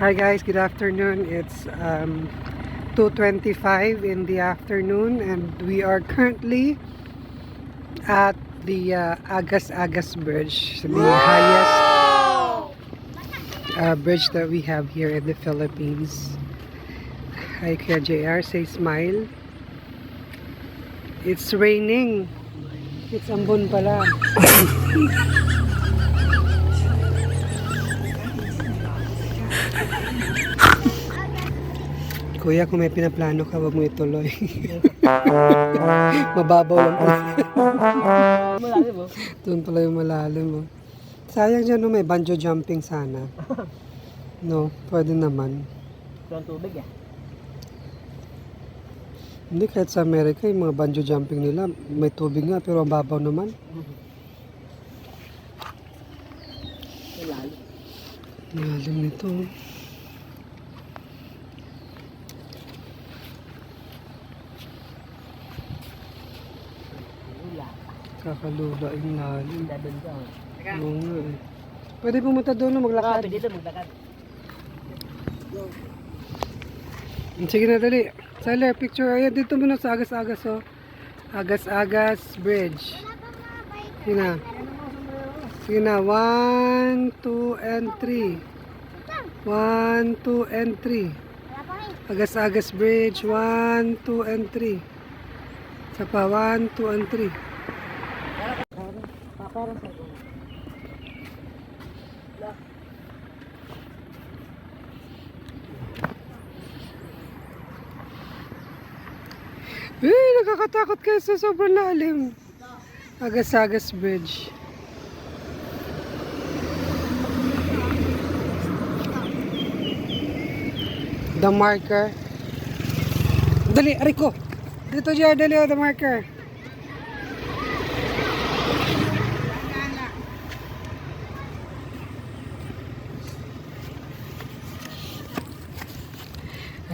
Hi guys, good afternoon. It's 2:25 in the afternoon and we are currently at the Agas-Agas Bridge, the highest bridge that we have here in the Philippines. Hi Kuya JR, say smile. It's raining. It's ambon pala. Kuya, kung may pinaplano ka, wag mo ituloy. Mababaw lang po. Malalim mo. Doon pala yung malalim mo. Sayang dyan, no, may bungee jumping sana. No, pwede naman. Ang tubig eh. Hindi, kahit sa Amerika, yung mga bungee jumping nila, may tubig nga, pero ang babaw naman. Malalim. Malalim nito. Kakalula yung lalim. Dadun ka. Oo nga eh. Pwede pumunta doon, no, maglakad. Pwede dito maglakad. Sige na, dali. Seller, picture. Ayan, dito muna sa Agas-Agas, oh. Agas-Agas Bridge. Sige na. Sige na. 1, 2, and 3. 1, 2, and 3. Agas-Agas Bridge. 1, 2, and 3. Isa pa. 1, 2, and 3. Parang sa Nakakatakot kayo sa sobrang lalim. Agas-Agas Bridge. The marker. Dali, Rico. Dito dyan, dali, the marker.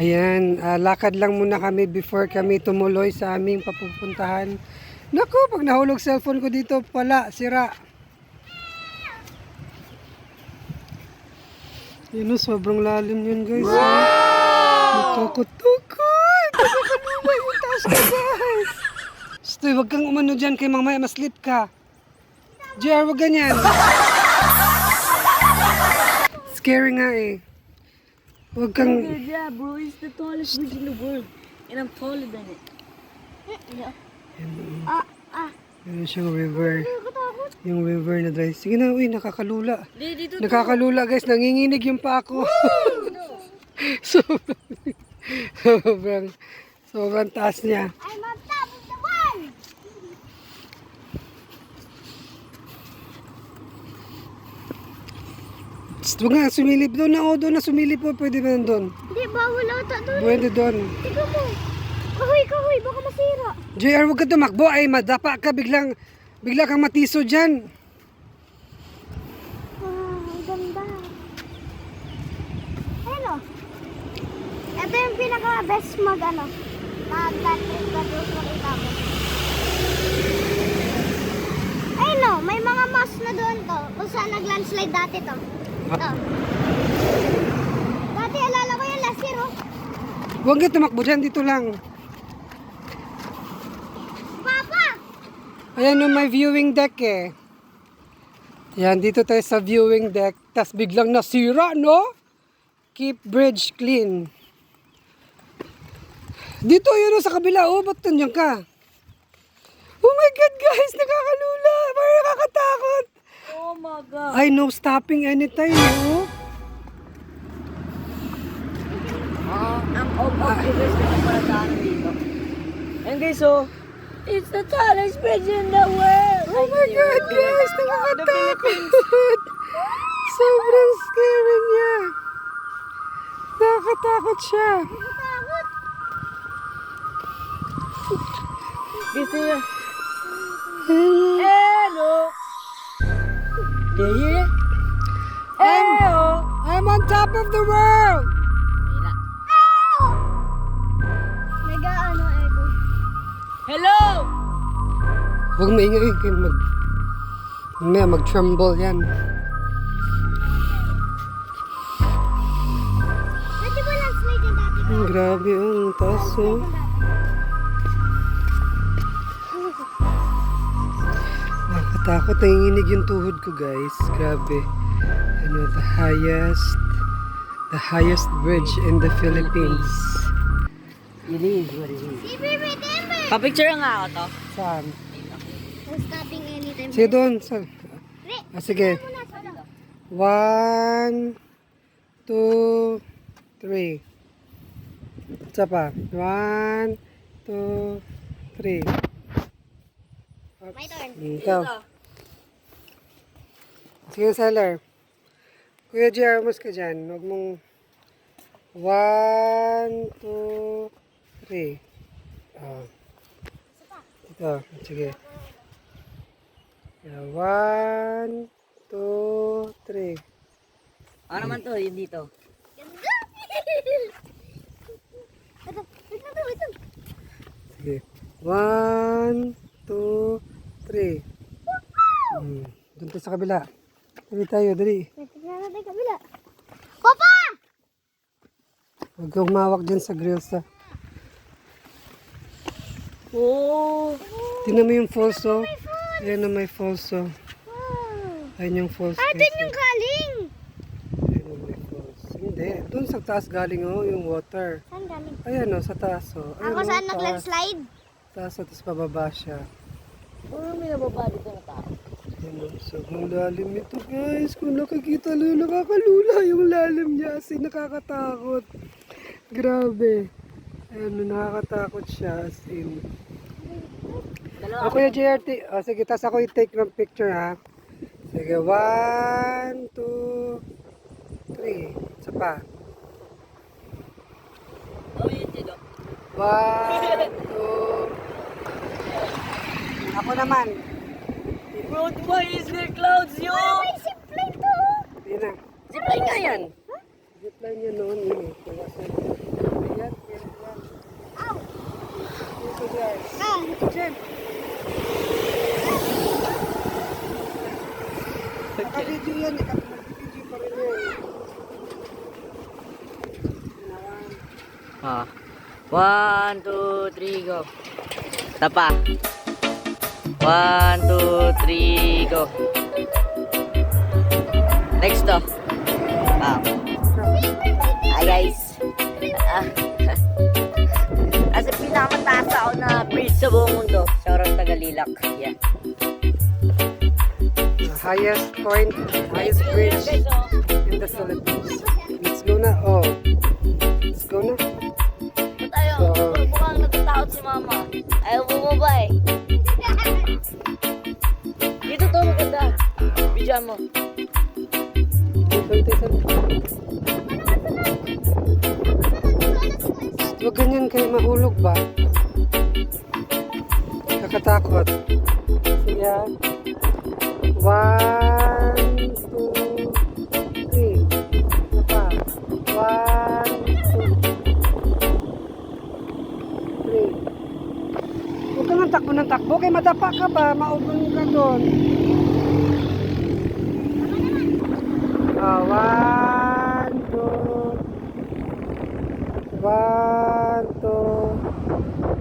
Ayan, lakad lang muna kami before kami tumuloy sa aming papupuntahan. Naku, pag nahulog cellphone ko dito, pala, sira. Yun o, sobrang lalim yun guys. Wow! Nakakatakot! Nakakaluma yung taas ka guys. Stoy, wag kang umano dyan kay mamaya maslip ka. JR, wag ganyan. Scary nga eh. Huwag kang... Yeah, bro, it's the tallest bridge in the world. And I'm taller than it. Yeah. Meron siyang river. Yung river na dry. Sige na, uy, nakakalula. Dito Nakakalula guys, nanginginig yung pa ako. sobrang taas niya. I'm on top of the world! Huwag nga, sumilip doon na. O, doon na sumilip po. Pwede ba doon? Hindi, bawal ata doon. Pwede doon. Tignan mo. Kahoy, baka masira. JR, huwag ka tumakbo. Ay, madapa ka. Bigla kang matiso dyan. Ang ganda. Ayun o. Ito yung pinaka-best mag-land trip ka doon makita mo. Ayun o, may mga moss na doon to. Kung saan nag-landslide dati to. Ito. Dati alala ko yung last year o. Huwag ka tumakbo dyan. Dito lang. Papa! Ayan o, may viewing deck eh. Yan, dito tayo sa viewing deck. Tas biglang nasira, no? Keep bridge clean. Dito, yun o, sa kabila. Oh, ba't nandiyan ka? Oh my God, guys! Nakakalula! Parang nakakatakot! Oh my God. Ay, no stopping anytime, no? Ang guys, nakaparadaan dito. And guys, so, it's the tallest bridge in the world. Oh my God, guys! Nakakatakot! Sobrang scary niya. Nakakatakot siya. Gusto niya. Hello. Do you hear it? Hello. I'm on top of the world! Mega echo. Hello. Huwag maingay. Mag-tremble yan. Grabe, ang taas, oh. Nakakatakot, nanginginig yung tuhod ko, guys. Grabe. Ano, the highest bridge in the Philippines. It is what it is. Si Baby Timber! Pa-picture nga ako to. Saan? No stopping anytime. Sige doon. Sige. 1, 2, 3. Isa pa. 1, 2, 3. My turn. Ikaw. Sige, Seller. Kuya JR, mas ka dyan. Huwag mong 1, 2, 3. Ito. Sige. 1, 2, 3. Ano naman to, yun dito. Ganda! Ito. Sige. 1, 2, 3. Doon tayo sa kabila. Dali tayo, dali. Tignan natin kabila. Papa! Huwag kang humawak dyan sa grills, ha. Oh! Tingnan mo yung falls, oh. Ayan na may falls, oh. Wow. Ayan yung falls. Ah, guys, dun oh. yung galing. Ayan na may falls. Hindi. Doon sa taas galing, oh, yung water. Saan galing? Ayan, oh, sa taas, oh. Ayan, Ako oh, saan taas. nag-slide? Taas, oh, tapos pababa siya. Puro may nababa dito na tao. Ayan, oh. Sobrang lalim ito, guys. Kung nakikita nyo, nakakalula yung lalim niya. As in, nakakatakot. Grabe. Ayan, oh, nakakatakot siya. As in. Dalawa. Ako yung JRT. O, sige, tas ako i-take ng picture, ha. Sige, 1, 2, 3. Isa pa. Oh, yun dito. 1, 2. Ako naman. Bro, why is there clouds, yo? May zipline to. Hindi na. Zipline nga yan. Zipline niya noon, yun eh. Ayan, ayan. Ow! Dito, guys. Ah, Jen. Naka-video yan eh. Naka-video pa rin yan. Ah. 1, 2, 3, go. Tapa. 1, 2, 3, go. Next to. Wow. Hi guys. Ah. As a pinakamataas ako na bridge sa buong mundo. Shoutout Tagalilak. Yeah. The highest point, highest bridge in the Philippines. Let's go na. Oh. Let's go na. Tayo, So- mukhang natatakot si mama. Ayaw bumaba eh. Dito to, maganda. Bidyan mo. Huwag ganyan kayo mahulog ba? Kakatakot. Sige. 1, 2, 3. Isa pa. 1, 2, 3. Huwag ka nang takbo ng takbo. Kaya madapa ka ba? Mauban ka doon. 1, 2. 1, 2.